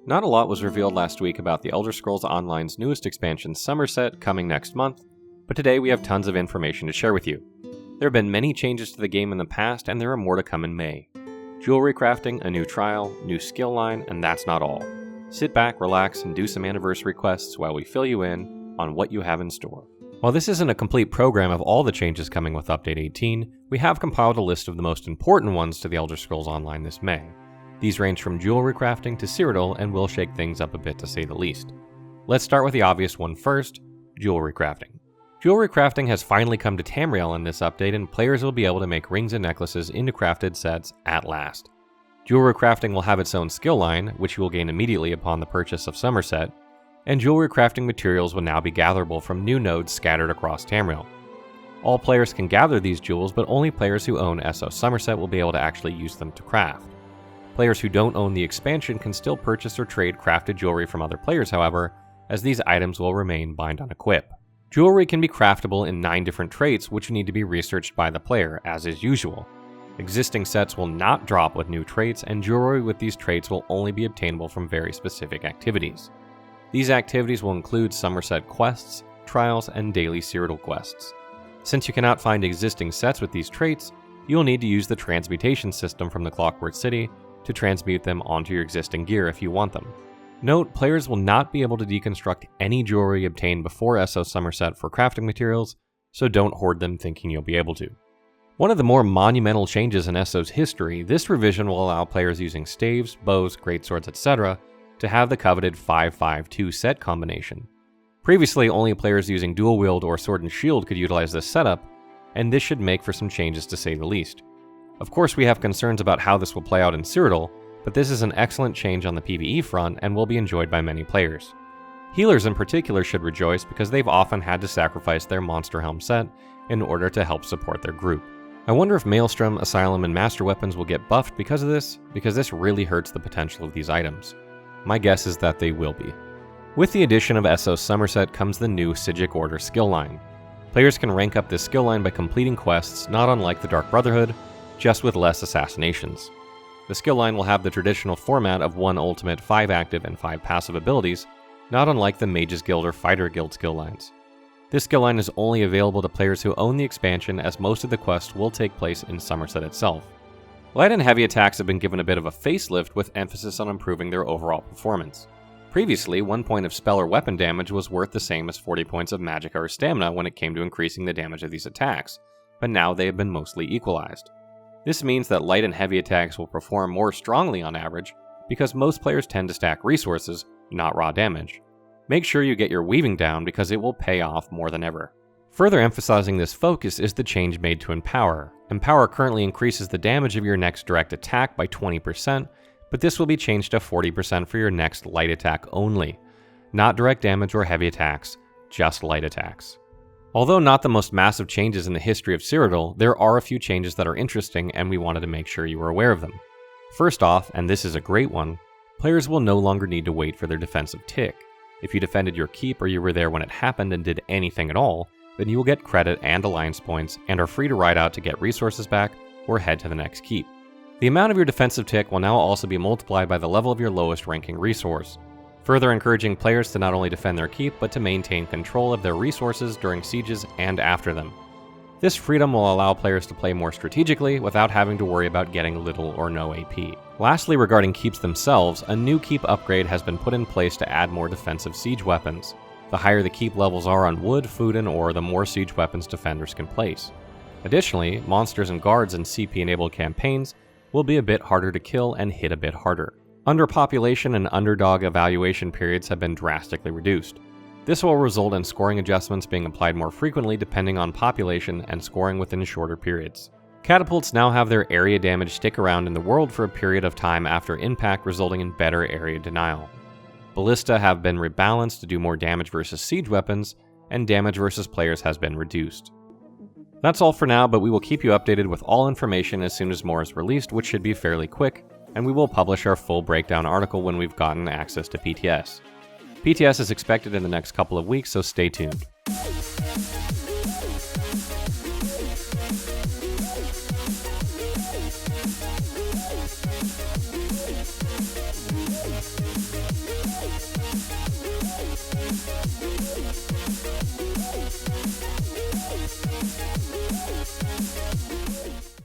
Not a lot was revealed last week about the Elder Scrolls Online's newest expansion, Summerset, coming next month, but today we have tons of information to share with you. There have been many changes to the game in the past, and there are more to come in May. Jewelry crafting, a new trial, new skill line, and that's not all. Sit back, relax, and do some anniversary quests while we fill you in on what you have in store. While this isn't a complete program of all the changes coming with Update 18, we have compiled a list of the most important ones to the Elder Scrolls Online this May. These range from jewelry crafting to Cyrodiil and will shake things up a bit to say the least. Let's start with the obvious one first, jewelry crafting. Jewelry crafting has finally come to Tamriel in this update, and players will be able to make rings and necklaces into crafted sets at last. Jewelry crafting will have its own skill line, which you will gain immediately upon the purchase of Summerset, and jewelry crafting materials will now be gatherable from new nodes scattered across Tamriel. All players can gather these jewels, but only players who own ESO Summerset will be able to actually use them to craft. Players who don't own the expansion can still purchase or trade crafted jewelry from other players, however, as these items will remain bind on equip. Jewelry can be craftable in 9 different traits, which need to be researched by the player, as is usual. Existing sets will not drop with new traits, and jewelry with these traits will only be obtainable from very specific activities. These activities will include Summerset quests, trials, and daily Cyrodiil quests. Since you cannot find existing sets with these traits, you will need to use the transmutation system from the Clockwork City to transmute them onto your existing gear if you want them. Note, players will not be able to deconstruct any jewelry obtained before ESO Summerset for crafting materials, so don't hoard them thinking you'll be able to. One of the more monumental changes in ESO's history, this revision will allow players using staves, bows, greatswords, etc. to have the coveted 5-5-2 set combination. Previously, only players using dual wield or sword and shield could utilize this setup, and this should make for some changes to say the least. Of course, we have concerns about how this will play out in Cyrodiil, but this is an excellent change on the PvE front and will be enjoyed by many players. Healers in particular should rejoice because they've often had to sacrifice their monster helm set in order to help support their group. I wonder if Maelstrom, Asylum, and Master Weapons will get buffed because of this, because this really hurts the potential of these items. My guess is that they will be. With the addition of ESO Summerset comes the new Psijic Order skill line. Players can rank up this skill line by completing quests not unlike the Dark Brotherhood, just with less assassinations. The skill line will have the traditional format of 1 ultimate, 5 active, and 5 passive abilities, not unlike the Mages Guild or Fighter Guild skill lines. This skill line is only available to players who own the expansion, as most of the quests will take place in Summerset itself. Light and heavy attacks have been given a bit of a facelift with emphasis on improving their overall performance. Previously, 1 point of spell or weapon damage was worth the same as 40 points of magicka or stamina when it came to increasing the damage of these attacks, but now they have been mostly equalized. This means that light and heavy attacks will perform more strongly on average, because most players tend to stack resources, not raw damage. Make sure you get your weaving down because it will pay off more than ever. Further emphasizing this focus is the change made to Empower. Empower currently increases the damage of your next direct attack by 20%, but this will be changed to 40% for your next light attack only. Not direct damage or heavy attacks, just light attacks. Although not the most massive changes in the history of Cyrodiil, there are a few changes that are interesting and we wanted to make sure you were aware of them. First off, and this is a great one, players will no longer need to wait for their defensive tick. If you defended your keep or you were there when it happened and did anything at all, then you will get credit and alliance points and are free to ride out to get resources back or head to the next keep. The amount of your defensive tick will now also be multiplied by the level of your lowest ranking resource, further encouraging players to not only defend their keep, but to maintain control of their resources during sieges and after them. This freedom will allow players to play more strategically without having to worry about getting little or no AP. Lastly, regarding keeps themselves, a new keep upgrade has been put in place to add more defensive siege weapons. The higher the keep levels are on wood, food, and ore, the more siege weapons defenders can place. Additionally, monsters and guards in CP-enabled campaigns will be a bit harder to kill and hit a bit harder. Underpopulation and underdog evaluation periods have been drastically reduced. This will result in scoring adjustments being applied more frequently depending on population and scoring within shorter periods. Catapults now have their area damage stick around in the world for a period of time after impact, resulting in better area denial. Ballista have been rebalanced to do more damage versus siege weapons, and damage versus players has been reduced. That's all for now, but we will keep you updated with all information as soon as more is released, which should be fairly quick, and we will publish our full breakdown article when we've gotten access to PTS. PTS is expected in the next couple of weeks, so stay tuned.